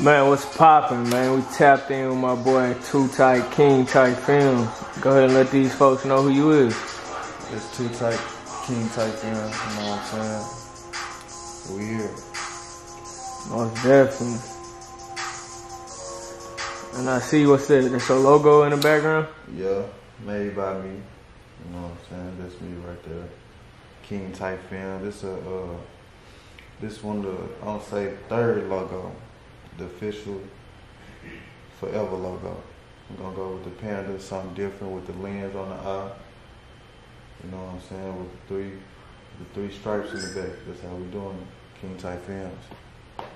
Man, what's poppin', man? We tapped in with my boy Tight Filmz. Go ahead and let these folks know who you is. It's Tight Filmz, you know what I'm saying? We here. Most definitely. And I see what's that? That's your logo in the background? Yeah, made by me. You know what I'm saying? That's me right there. Tight Filmz. This one the, I don't say third logo. The official forever logo. I'm gonna go with the panda, something different with the lens on the eye. You know what I'm saying? With the three stripes in the back. That's how we doing it. Tight Filmz.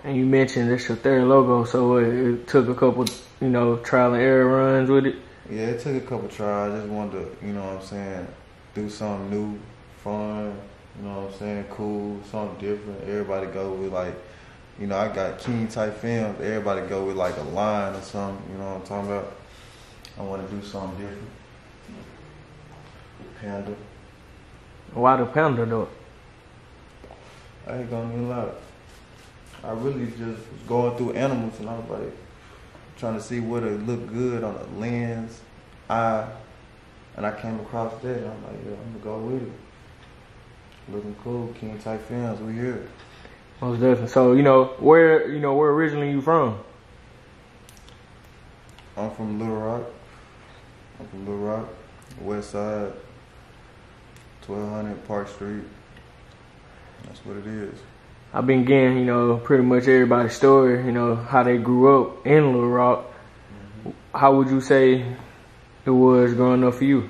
And you mentioned it's your third logo, so it took a couple, trial and error runs with it. Yeah, it took a couple tries. I just wanted to, you know what I'm saying, do something new, fun, you know what I'm saying, cool, something different. Everybody go with like, I got Tight Filmz. Everybody go with like a line or something, you know what I'm talking about? I want to do something different. Panda. Why the panda though? I ain't gonna lie. I really just was going through animals and I was like, trying to see what would look good on a lens, eye, and I came across that and I'm like, yeah, I'm gonna go with it. Looking cool, Tight Filmz, we here. Most definitely. So, where originally you from? I'm from Little Rock. West Side, 1200 Park Street. That's what it is. I've been getting, pretty much everybody's story, how they grew up in Little Rock. Mm-hmm. How would you say it was growing up for you?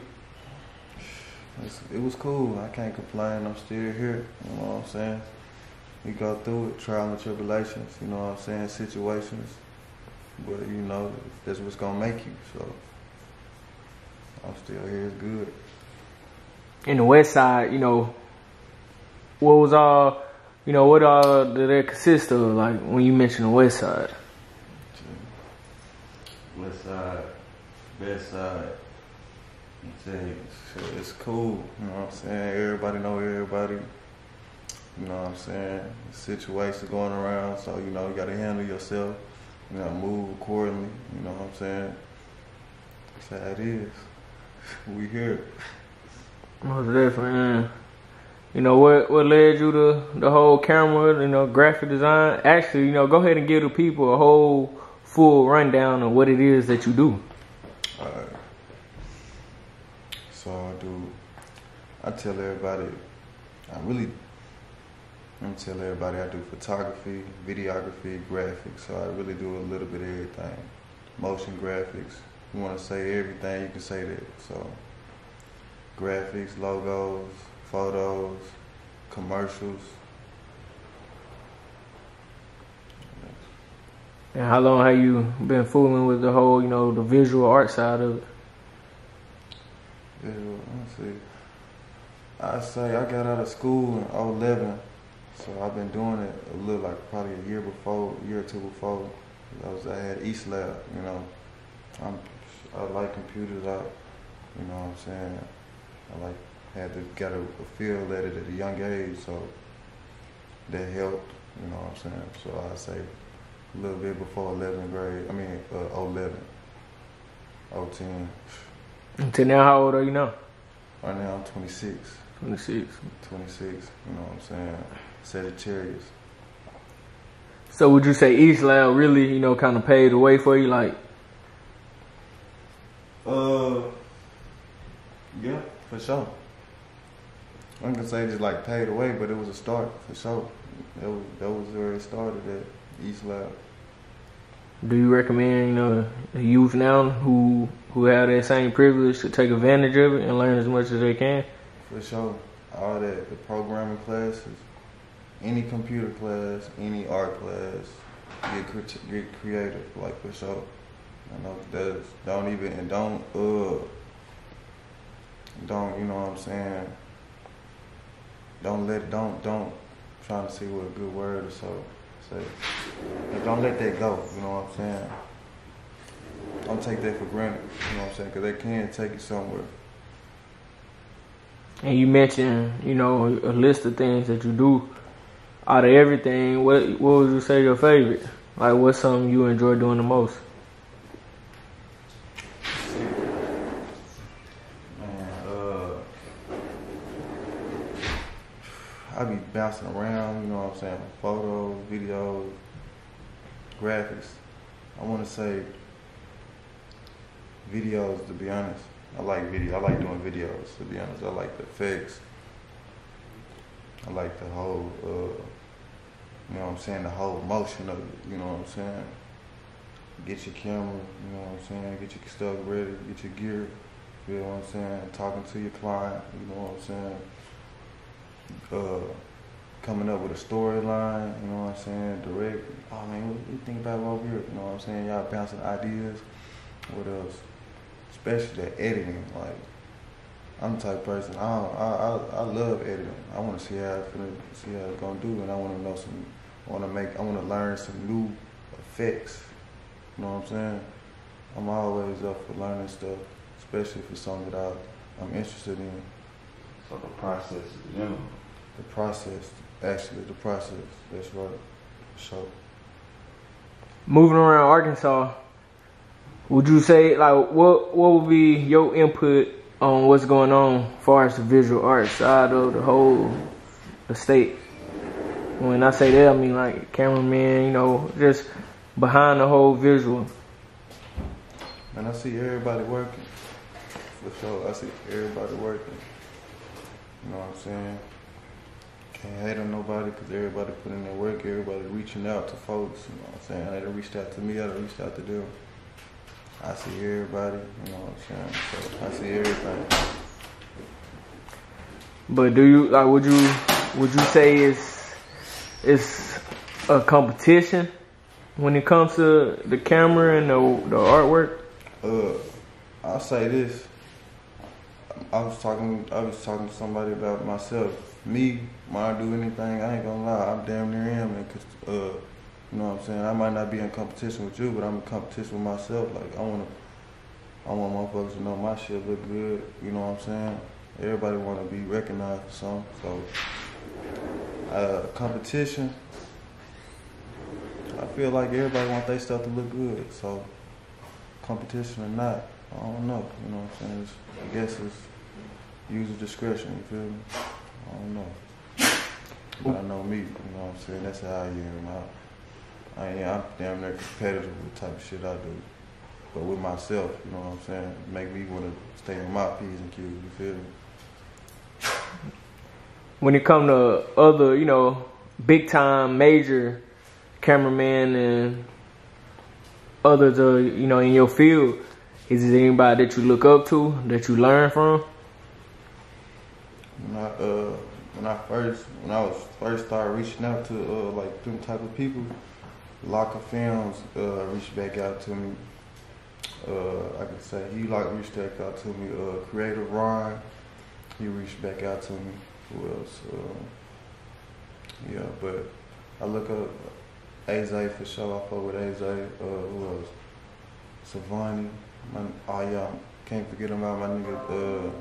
It was cool. I can't complain. I'm still here. You know what I'm saying? We go through it, trial and tribulations, you know what I'm saying, situations. But, that's what's going to make you. So, I'm still here. It's good. In the West Side, what was all... what all did that consist of, like, when you mention the West Side? West Side, Best Side. It's cool, you know what I'm saying? Everybody know everybody. You know what I'm saying? Situations going around, so, you gotta handle yourself. You gotta move accordingly, you know what I'm saying? That's how it is. We here. Most definitely, man. What led you to the whole camera, graphic design? Actually, go ahead and give the people a whole full rundown of what it is that you do. Alright. So I tell everybody, I do photography, videography, graphics. So I really do a little bit of everything. Motion graphics. You want to say everything, you can say that. So graphics, logos, photos, commercials. And how long have you been fooling with the whole, the visual art side of it? Visual, let's see. I say I got out of school in 2011, so I've been doing it a little, like probably a year or two before. I had East Lab, I like computers out, you know what I'm saying? Had to get a feel at it at a young age, so that helped, you know what I'm saying? So I say a little bit before 11th grade, 11, 010. Until now, how old are you now? Right now I'm 26. 26. 26, you know what I'm saying? Sagittarius. So would you say East Lab really, kind of paved the way for you, like? Yeah, for sure. I'm gonna say just like paved the way, but it was a start for sure. That was where it started at East Lab. Do you recommend, the youth now who have that same privilege to take advantage of it and learn as much as they can? For sure. All that, the programming classes, any computer class, any art class, get creative, like for sure. I know don't you know what I'm saying? Don't trying to see what a good word or so say. Don't let that go, you know what I'm saying? Don't take that for granted, you know what I'm saying? Because they can take you somewhere. And you mentioned, a list of things that you do. Out of everything, what would you say your favorite? Like, what's something you enjoy doing the most? I be bouncing around, you know what I'm saying? Photos, videos, graphics. I want to say videos, to be honest. I like doing videos, to be honest. I like the effects. I like the whole, you know what I'm saying, the whole motion of it, you know what I'm saying? Get your camera, you know what I'm saying? Get your stuff ready, get your gear, you know what I'm saying? Talking to your client, you know what I'm saying? Coming up with a storyline, you know what I'm saying? Direct. Oh man, what you think about over here? You know what I'm saying? Y'all bouncing ideas. What else? Especially the editing. Like, I'm the type of person. I love editing. I want to see how it's gonna do, and I want to know I want to learn some new effects. You know what I'm saying? I'm always up for learning stuff, especially if it's something that I'm interested in. So the process is general. The process, that's right, so. Moving around Arkansas, would you say, like, what would be your input on what's going on as far as the visual arts side of the state? When I say that, I mean like cameraman, you know, just behind the whole visual. And I see everybody working, for sure. I see everybody working. You know what I'm saying? Can't hate on nobody because everybody put in their work, everybody reaching out to folks, you know what I'm saying? They done reached out to me, I done reached out to them. I see everybody, you know what I'm saying? So I see everything. But do you, like, would you say it's a competition when it comes to the camera and the artwork? I'll say this. I was talking to somebody about myself. Me, when I do anything, I ain't gonna lie, I'm damn near him. And you know what I'm saying? I might not be in competition with you, but I'm in competition with myself. Like, I want motherfuckers to know my shit look good. You know what I'm saying? Everybody want to be recognized for something. So, competition. I feel like everybody want their stuff to look good. So, competition or not, I don't know. You know what I'm saying? I guess it's user discretion. You feel me? I don't know. But I know me, you know what I'm saying? That's how I am. I'm damn near competitive with the type of shit I do. But with myself, you know what I'm saying? Make me want to stay in my P's and Q's, you feel me? When it comes to other, you know, big time major cameramen and others, you know, in your field, is there anybody that you look up to, that you learn from? When I was first started reaching out to like them type of people, Tight Filmz reached back out to me. I could say he reached back out to me. Creative Ron, he reached back out to me. Who else? Yeah, but I look up Aze for sure. I fuck with Aze. Who else? Savani. Can't forget about my nigga.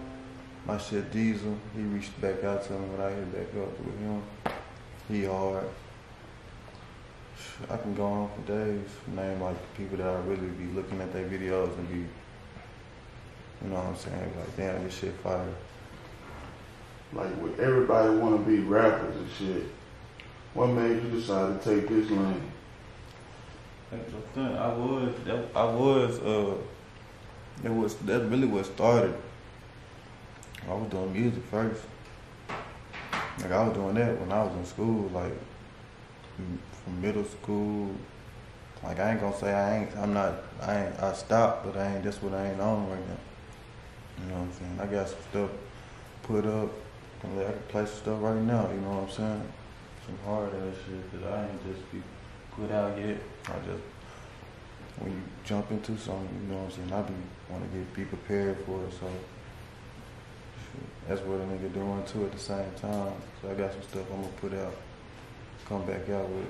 My shit Diesel, he reached back out to me when I hit back up with him. He hard. I can go on for days, name like the people that I really be looking at their videos and be, you know what I'm saying, like, damn, this shit fire. Like, with everybody want to be rappers and shit, what made you decide to take this lane? That's really what started. I was doing music first. Like, I was doing that when I was in school, like, from middle school. Like, I ain't gonna say I stopped, but that's what I ain't on right now. You know what I'm saying? I got some stuff put up, I can play some stuff right now, you know what I'm saying? Some hard ass shit that I ain't just be put out yet. When you jump into something, you know what I'm saying, I want to be prepared for it, so. That's what a nigga doing too at the same time. So I got some stuff I'm gonna put out, come back out with.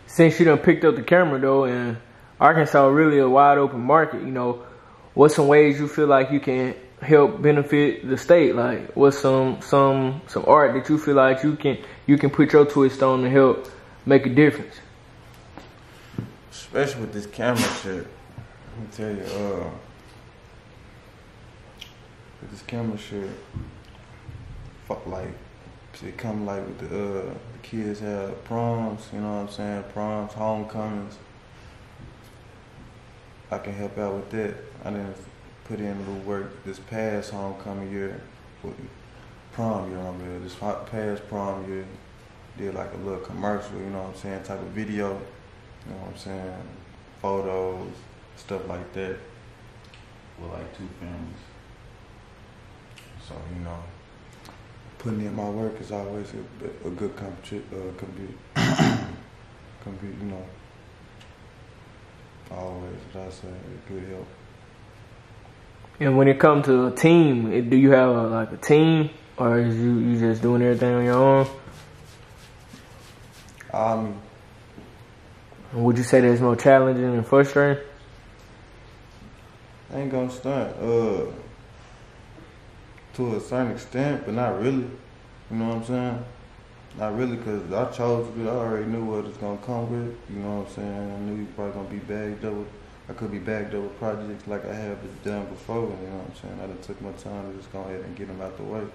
Since you done picked up the camera though, and Arkansas really a wide open market, you know, what's some ways you feel like you can help benefit the state? Like, what's some art that you feel like you can put your twist on to help make a difference? especially with this camera shit. Let me tell you, with this camera shit, fuck, like, it come like with the kids have proms, you know what I'm saying? Proms, homecomings. I can help out with that. I didn't put in a little work this past homecoming year, prom year, this past prom year. Did like a little commercial, you know what I'm saying, type of video, you know what I'm saying, photos, stuff like that, with like 2 families. So, you know, putting in my work is always a good you know, always, what I say, a good help. And when it comes to a team, do you have like a team, or is you just doing everything on your own? Would you say that's more challenging and frustrating? I ain't gonna stunt. To a certain extent, but not really. You know what I'm saying? Not really, because I chose it. I already knew what it's gonna come with. You know what I'm saying? I knew you probably gonna be bagged up with, I could be bagged up with projects like I have done before. You know what I'm saying? I done took my time to just go ahead and get them out the way.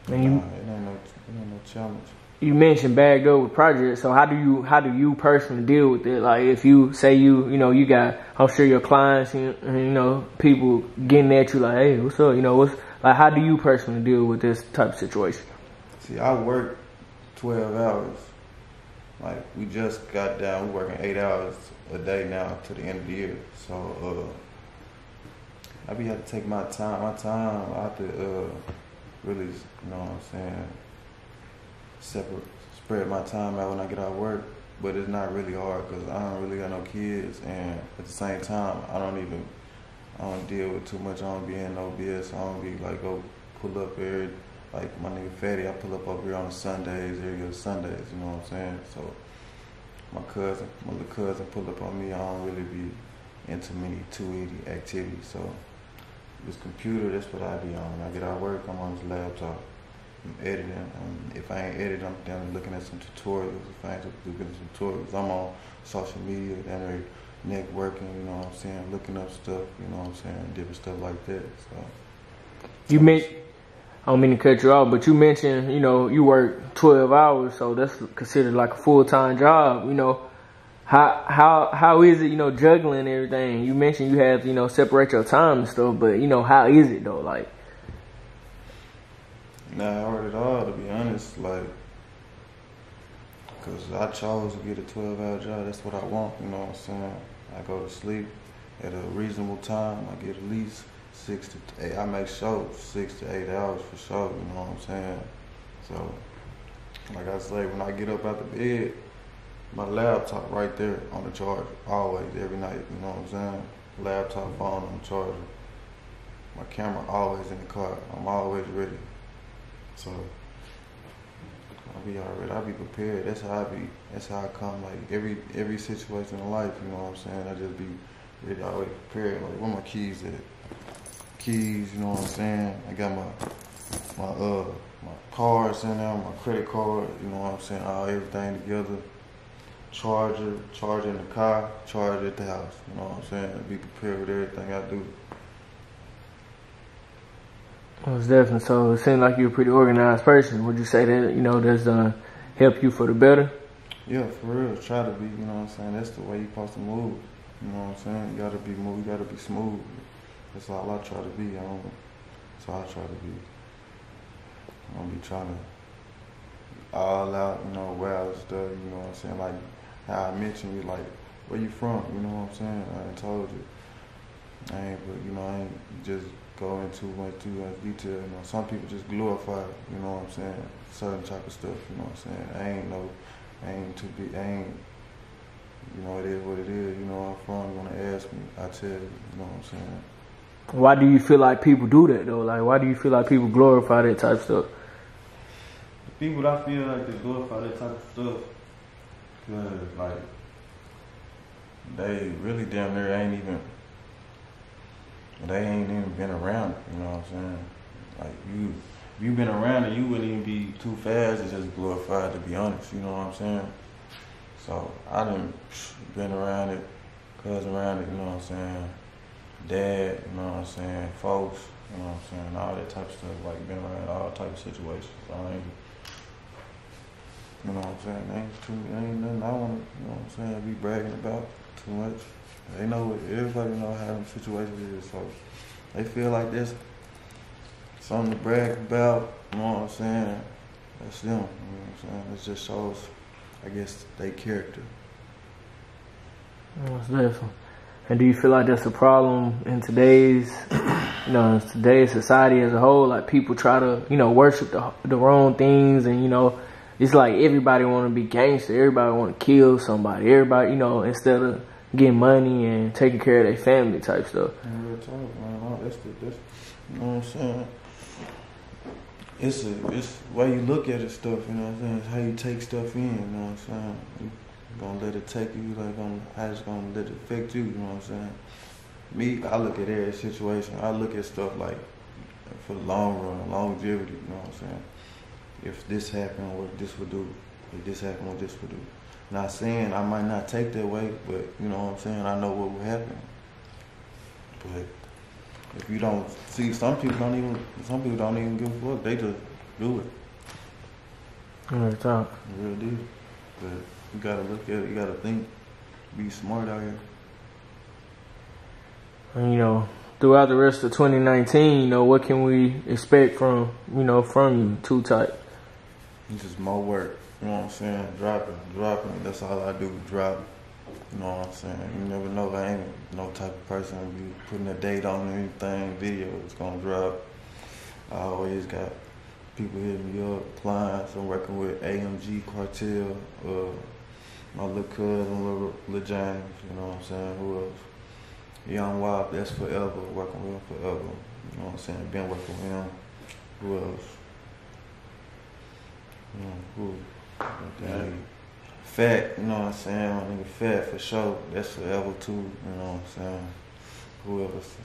And it ain't no challenge. You mentioned bagged up with projects, so how do you personally deal with it? Like, if you say you got, I'm sure your clients, you know, people getting at you like, hey, what's up? You know, how do you personally deal with this type of situation? See, I work 12 hours. Like, we just got down, we're working 8 hours a day now to the end of the year. So, I be have to take my time. I have to really, you know what I'm saying, spread my time out when I get out of work, but it's not really hard because I don't really got no kids, and at the same time, I don't deal with too much. I don't be in no BS. I don't be like go pull up here, like my nigga Fatty, I pull up over here on Sundays, every other Sundays, you know what I'm saying? So my little cousin pull up on me, I don't really be into many 280 activities, so this computer, that's what I be on. When I get out of work, I'm on this laptop. I'm editing. If I ain't editing, I'm down looking at some tutorials. If I ain't looking at some tutorials, I'm on social media, down there networking, you know what I'm saying, looking up stuff, you know what I'm saying, different stuff like that. So I don't mean to cut you off, but you mentioned, you know, you work 12 hours, so that's considered like a full-time job, you know. How is it, you know, juggling everything? You mentioned you have to, you know, separate your time and stuff, but, you know, how is it though? Like, not hard at all, to be honest, like, because I chose to get a 12-hour job. That's what I want, you know what I'm saying? I go to sleep at a reasonable time. I get at least 6 to 8. I make sure 6 to 8 hours for sure, you know what I'm saying? So, like I say, when I get up out the bed, my laptop right there on the charger, always, every night, you know what I'm saying? Laptop, phone on the charger. My camera always in the car. I'm always ready. So I'll be already. I'll be prepared. That's how I come. Like every situation in life, you know what I'm saying? I just be ready, always prepared. Like, where my keys at? Keys, you know what I'm saying? I got my cards in there, my credit card, you know what I'm saying? Everything together. Charger in the car, charger at the house. You know what I'm saying? Be prepared with everything I do. Most definitely. So it seems like you're a pretty organized person. Would you say that, you know, that's help you for the better? Yeah, for real. Try to be, you know what I'm saying? That's the way you're supposed to move. You know what I'm saying? You gotta be you gotta be smooth. That's all I try to be. That's all I try to be. I don't be trying to all out, you know, wild stuff, you know what I'm saying? Like how I mentioned you, like, where you from? You know what I'm saying? I ain't told you. I ain't just go into too much detail. You know, some people just glorify, you know what I'm saying, certain type of stuff, you know what I'm saying? I ain't too big, you know, it is what it is, you know where I'm from, you wanna ask me, I tell you, you know what I'm saying? Why do you feel like people do that though? Like, why do you feel like people glorify that type of stuff? People, I feel like they glorify that type of stuff because, like, they really damn near ain't even been around it, you know what I'm saying? Like, if you been around it, you wouldn't even be too fast to just glorify it, to be honest, you know what I'm saying? So I done been around it, cousin around it, you know what I'm saying? Dad, you know what I'm saying? Folks, you know what I'm saying? All that type of stuff, like been around all type of situations. So I ain't, you know what I'm saying? Ain't nothing I wanna, you know what I'm saying, be bragging about too much. They know, everybody know how them situations is, so they feel like this something to brag about, you know what I'm saying? That's them, you know what I'm saying? It just shows, I guess, their character. Most definitely. And do you feel like that's a problem in today's, you know, in today's society as a whole? Like people try to, you know, worship the wrong things, and you know, it's like everybody want to be gangster, everybody want to kill somebody, everybody, you know, instead of getting money and taking care of their family type stuff. Real talk, man. That's you know what I'm saying? It's the way you look at it stuff, you know what I'm saying? It's how you take stuff in, you know what I'm saying? You gonna let it take you, like I just gonna let it affect you, you know what I'm saying? Me, I look at every situation. I look at stuff like for the long run, longevity, you know what I'm saying? If this happened, what this would do. If this happened, what this would do. Not saying I might not take that way, but you know what I'm saying? I know what will happen. But if you don't see, some people don't even give a fuck. They just do it. Real talk. Real deal. But you gotta look at it. You gotta think. Be smart out here. And, you know, throughout the rest of 2019, you know, what can we expect from, you know, from you, Too Tight? It's just more work. You know what I'm saying? Dropping. That's all I do, drop. You know what I'm saying? You never know. I ain't no type of person to be putting a date on anything, video is gonna drop. I always got people hitting me up, clients. I'm working with AMG Cartel, my little cousin, Lil James, you know what I'm saying? Who else? Young Wild, that's forever, working with him forever. You know what I'm saying? Been working with him. Who else? Who? Okay. Fat, you know what I'm saying? My nigga Fat for sure. That's forever too, you know what I'm saying? Who else?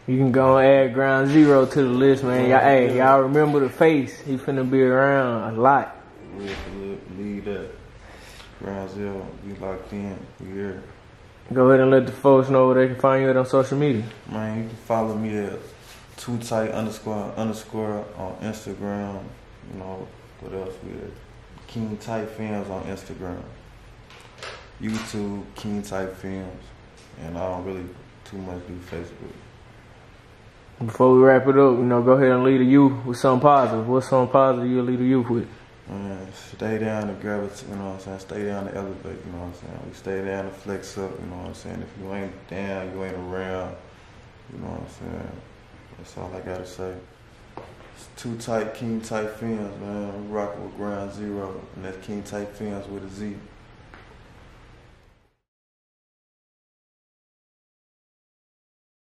You can go and add Ground Zero to the list, man. Y'all remember the face. He finna be around a lot. We'll lead that. Ground Zero, we locked in. We here. Go ahead and let the folks know where they can find you at on social media. Man, you can follow me at Too Tight __ on Instagram. You know, what else we at? King Tight Filmz on Instagram. YouTube, King Tight Filmz. And I don't really too much do Facebook. Before we wrap it up, you know, go ahead and lead the youth with something positive. What's something positive you'll lead the youth with? Man, stay down to gravitate, you know what I'm saying? Stay down to elevate, you know what I'm saying? We stay down to flex up, you know what I'm saying? If you ain't down, you ain't around, you know what I'm saying? That's all I gotta say. It's Too Tight, King Tight Filmz, man. I'm rocking with Ground Zero, and that's King Tight Filmz with a Z.